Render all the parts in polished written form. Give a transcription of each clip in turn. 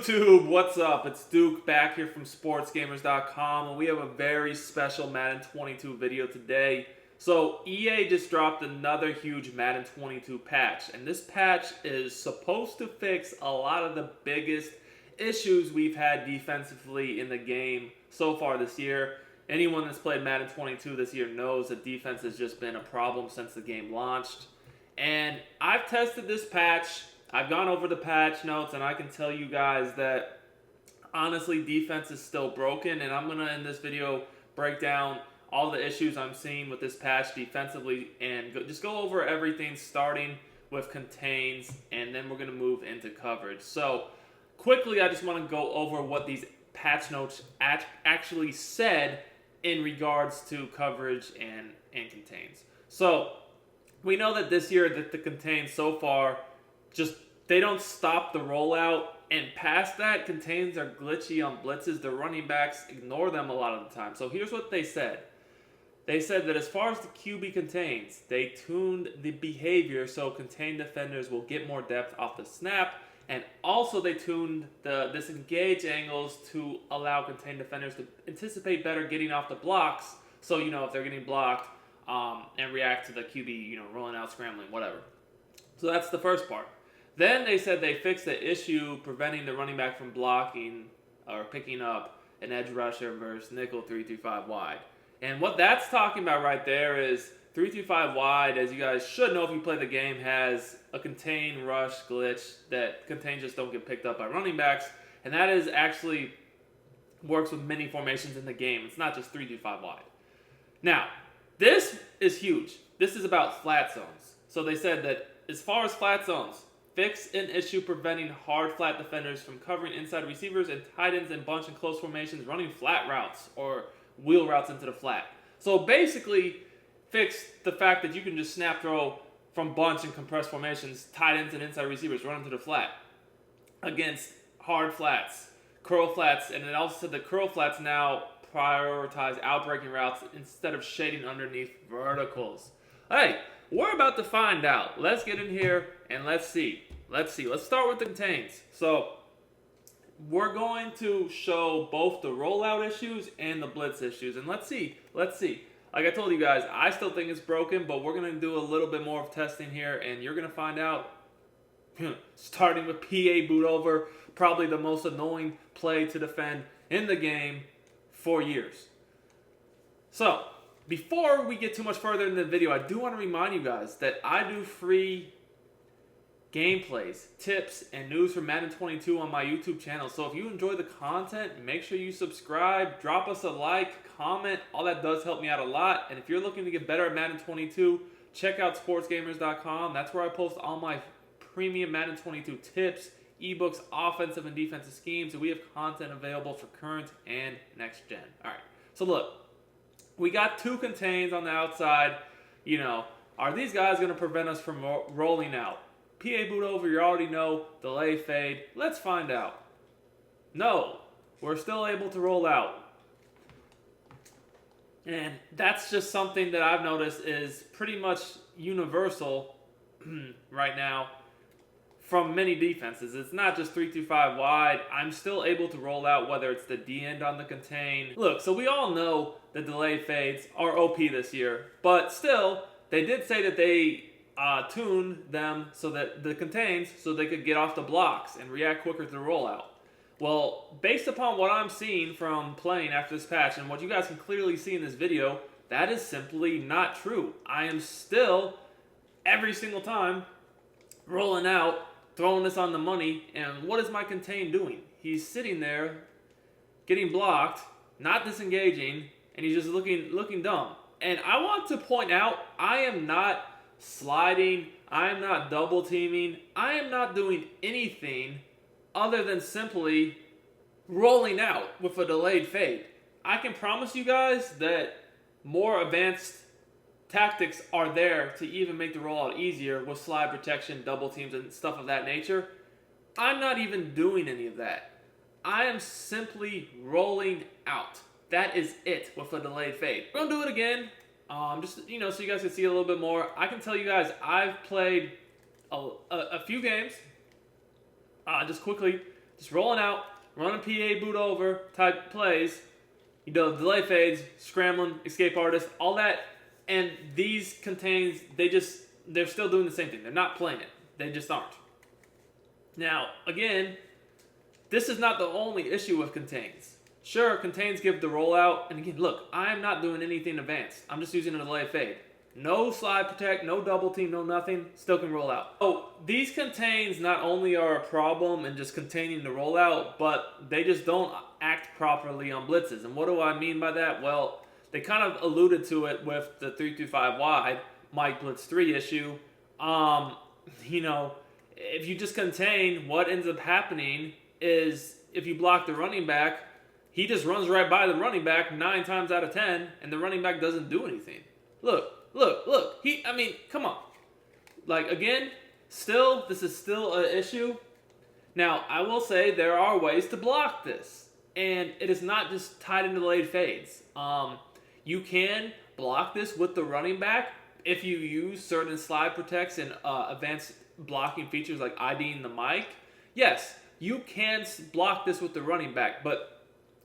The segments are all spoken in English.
YouTube, what's up? It's Duke back here from sportsgamers.com, and we have a very special Madden 22 video today. So EA just dropped another huge Madden 22 patch, and this patch is supposed to fix a lot of the biggest issues we've had defensively in the game so far this year. Anyone that's played Madden 22 this year knows that defense has just been a problem since the game launched. And I've tested this patch. I've gone over the patch notes, and I can tell you guys that honestly defense is still broken, and I'm going to in this video break down all the issues I'm seeing with this patch defensively and just go over everything starting with contains, and then we're going to move into coverage. So quickly, I just want to go over what these patch notes actually said in regards to coverage and contains. So we know that this year that the contains so far they don't stop the rollout, and past that, contains are glitchy on blitzes. The running backs ignore them a lot of the time. So here's what they said. They said that as far as the QB contains, they tuned the behavior so contained defenders will get more depth off the snap, and also they tuned the disengage angles to allow contained defenders to anticipate better getting off the blocks. So, if they're getting blocked and react to the QB, rolling out, scrambling, whatever. So that's the first part. Then they said they fixed the issue preventing the running back from blocking or picking up an edge rusher versus nickel 3-5 wide. And what that's talking about right there is 3-5 wide, as you guys should know if you play the game, has a contain rush glitch that contain just don't get picked up by running backs. And that is actually works with many formations in the game. It's not just 3-5 wide. Now, this is huge. This is about flat zones. So they said that as far as flat zones, fix an issue preventing hard flat defenders from covering inside receivers and tight ends in bunch and close formations running flat routes or wheel routes into the flat. So basically, fix the fact that you can just snap throw from bunch and compressed formations, tight ends and inside receivers run into the flat against hard flats, curl flats, and it also said that curl flats now prioritize outbreaking routes instead of shading underneath verticals. Hey, we're about to find out. Let's get in here and let's see. Let's start with the contains. So we're going to show both the rollout issues and the blitz issues. And let's see. Like I told you guys, I still think it's broken, but we're going to do a little bit more of testing here, and you're going to find out, starting with PA boot over, probably the most annoying play to defend in the game for years. So before we get too much further in the video, I do want to remind you guys that I do free gameplays, tips, and news from Madden 22 on my YouTube channel. So if you enjoy the content, make sure you subscribe, drop us a like, comment. All that does help me out a lot. And if you're looking to get better at Madden 22, check out sportsgamers.com. That's where I post all my premium Madden 22 tips, ebooks, offensive and defensive schemes, and we have content available for current and next gen. All right, so look, we got two contains on the outside. Are these guys going to prevent us from rolling out? PA boot over, you already know. Delay fade. Let's find out. No, we're still able to roll out. And that's just something that I've noticed is pretty much universal right now from many defenses. It's not just 3-5 wide. I'm still able to roll out whether it's the D end on the contain. Look, so we all know the delay fades are OP this year, but still, they did say that they tuned them so that the contains so they could get off the blocks and react quicker to the rollout. Well, based upon what I'm seeing from playing after this patch and what you guys can clearly see in this video, that is simply not true. I am still, every single time, rolling out, throwing this on the money, and what is my contain doing? He's sitting there, getting blocked, not disengaging, and he's just looking dumb. And I want to point out, I am not sliding, I am not double teaming, I am not doing anything other than simply rolling out with a delayed fade. I can promise you guys that more advanced tactics are there to even make the rollout easier with slide protection, double teams, and stuff of that nature. I'm not even doing any of that. I am simply rolling out. That is it with a delayed fade. We're going to do it again. So you guys can see a little bit more. I can tell you guys, I've played a few games. Just quickly, Just rolling out, running PA boot over type plays. You know, delay fades, scrambling, escape artist, all that. And these contains, they're still doing the same thing. They're not playing it. They just aren't. Now, again, this is not the only issue with contains. Sure, contains give the rollout, and again, look, I am not doing anything advanced. I'm just using a delay fade. No slide protect, no double team, no nothing, still can roll out. Oh, these contains not only are a problem in just containing the rollout, but they just don't act properly on blitzes. And what do I mean by that? Well, they kind of alluded to it with the 3-5 wide Mike Blitz 3 issue. You know, if you just contain, what ends up happening is if you block the running back, he just runs right by the running back 9 times out of 10, and the running back doesn't do anything. Look. Come on. Like, again, this is still an issue. Now, I will say there are ways to block this, and it is not just tied into delayed fades. You can block this with the running back if you use certain slide protects and advanced blocking features like IDing the mic. Yes, you can block this with the running back, but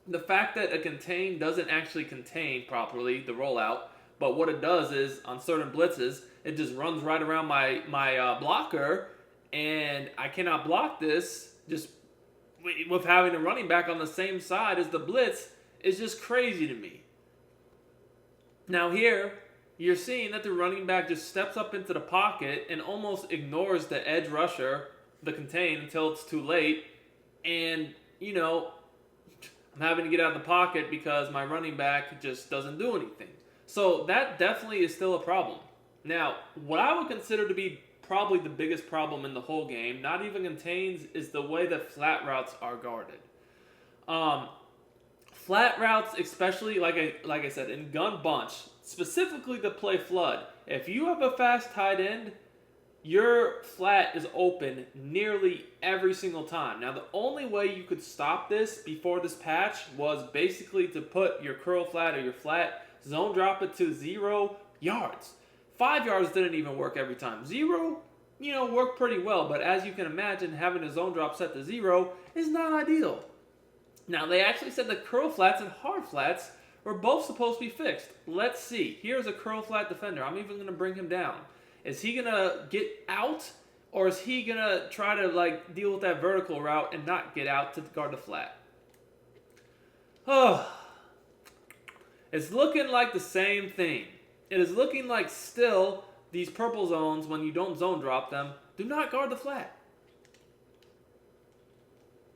the fact that a contain doesn't actually contain properly the rollout, but what it does is on certain blitzes, it just runs right around my blocker, and I cannot block this just with having a running back on the same side as the blitz is just crazy to me. Now here, you're seeing that the running back just steps up into the pocket and almost ignores the edge rusher, the contain, until it's too late, and, you know, I'm having to get out of the pocket because my running back just doesn't do anything. So that definitely is still a problem. Now, what I would consider to be probably the biggest problem in the whole game, not even contains, is the way that flat routes are guarded. Flat routes, especially, like I said, in gun bunch, specifically the play flood, if you have a fast tight end, your flat is open nearly every single time. Now, the only way you could stop this before this patch was basically to put your curl flat or your flat, zone drop it to 0 yards. 5 yards didn't even work every time. 0, worked pretty well, but as you can imagine, having a zone drop set to 0 is not ideal. Now, they actually said the curl flats and hard flats were both supposed to be fixed. Let's see. Here's a curl flat defender. I'm even going to bring him down. Is he going to get out, or is he going to try to deal with that vertical route and not get out to guard the flat? Oh, it's looking like the same thing. It is looking like still these purple zones, when you don't zone drop them, do not guard the flat.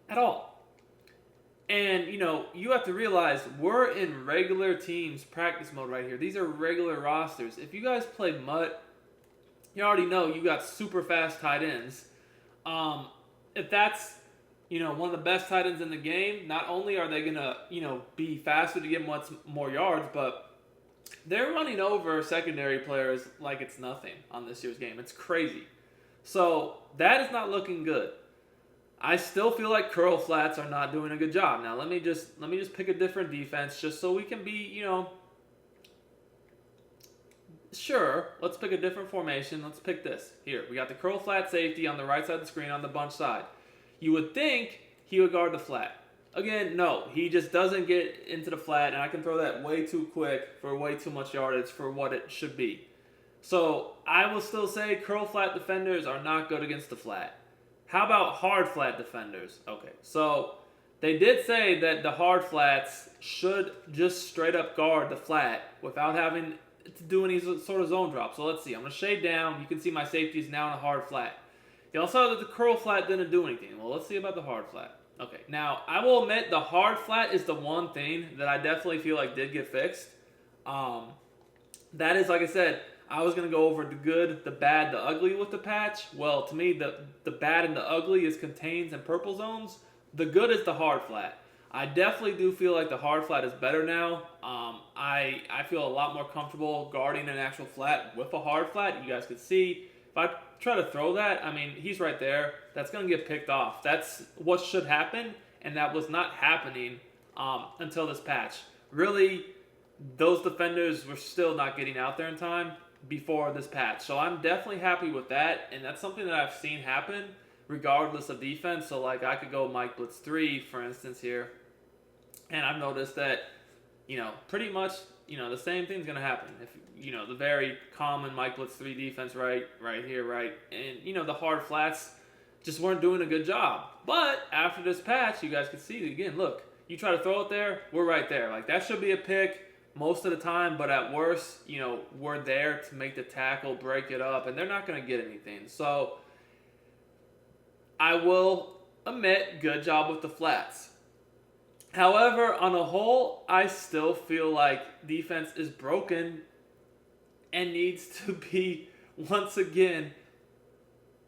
At all. And, you have to realize we're in regular teams practice mode right here. These are regular rosters. If you guys play MUT, you already know you got super fast tight ends. If that's, one of the best tight ends in the game, not only are they going to, be faster to get much more yards, but they're running over secondary players like it's nothing on this year's game. It's crazy. So that is not looking good. I still feel like curl flats are not doing a good job. Now let me just pick a different defense just so we can be, sure, let's pick a different formation. Let's pick this. Here, we got the curl flat safety on the right side of the screen on the bunch side. You would think he would guard the flat. Again, no, he just doesn't get into the flat, and I can throw that way too quick for way too much yardage for what it should be. So I will still say curl flat defenders are not good against the flat. How about hard flat defenders? Okay, so they did say that the hard flats should just straight up guard the flat without having to do any sort of zone drop. So let's see. I'm going to shade down. You can see my safety is now in a hard flat. You also saw that the curl flat didn't do anything. Well, let's see about the hard flat. Okay, now I will admit the hard flat is the one thing that I definitely feel like did get fixed. That is, like I said, I was going to go over the good, the bad, the ugly with the patch. Well, to me, the bad and the ugly is contains and purple zones. The good is the hard flat. I definitely do feel like the hard flat is better now. I feel a lot more comfortable guarding an actual flat with a hard flat. You guys can see, if I try to throw that, he's right there. That's going to get picked off. That's what should happen, and that was not happening until this patch. Really, those defenders were still not getting out there in time before this patch. So I'm definitely happy with that, and that's something that I've seen happen regardless of defense. So like I could go Mike Blitz 3, for instance, here. And I've noticed that, pretty much, the same thing's going to happen. If, the very common Mike Blitz 3 defense, right here, right? And, the hard flats just weren't doing a good job. But after this patch, you guys can see it again. Look, you try to throw it there, we're right there. Like, that should be a pick most of the time, but at worst, we're there to make the tackle, break it up, and they're not going to get anything. So, I will admit, good job with the flats. However, on a whole, I still feel like defense is broken and needs to be, once again,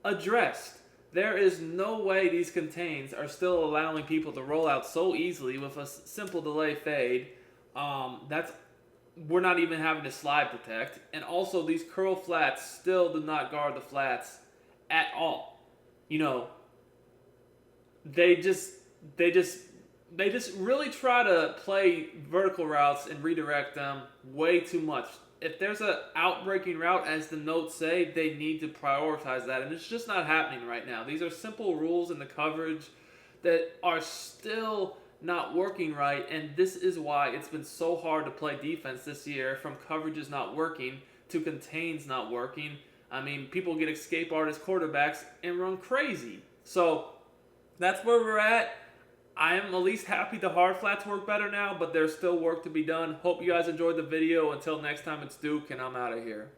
addressed. There is no way these contains are still allowing people to roll out so easily with a simple delay fade. We're not even having to slide protect. And also, these curl flats still do not guard the flats at all. They just really try to play vertical routes and redirect them way too much. If there's an outbreaking route, as the notes say, they need to prioritize that. And it's just not happening right now. These are simple rules in the coverage that are still not working right. And this is why it's been so hard to play defense this year, from coverages not working to contains not working. I mean, people get escape artist quarterbacks and run crazy. So that's where we're at. I am at least happy the hard flats work better now, but there's still work to be done. Hope you guys enjoyed the video. Until next time, it's Duke, and I'm out of here.